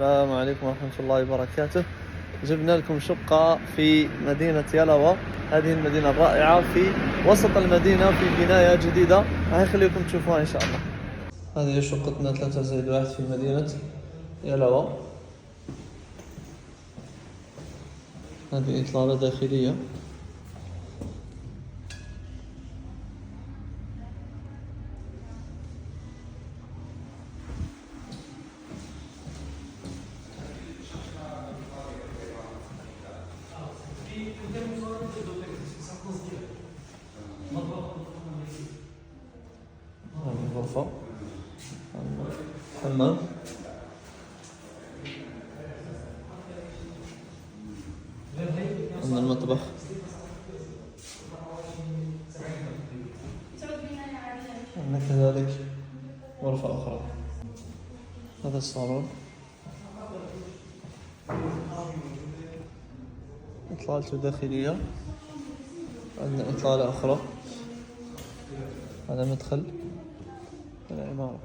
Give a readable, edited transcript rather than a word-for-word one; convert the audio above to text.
السلام عليكم ورحمة الله وبركاته. جبنا لكم شقة في مدينة يلوى. هذه المدينة الرائعة في وسط المدينة في بناية جديدة، راح نخليكم تشوفوها إن شاء الله. هذه شقتنا 3+1 في مدينة يلوى. هذه إطلالة داخلية. هذه الغرفة، حمام، عندنا المطبخ، عندنا كذلك غرفة أخرى. هذا الصالون، إطلالته داخلية. عندنا إطلالة أخرى. هذا مدخل العمارة.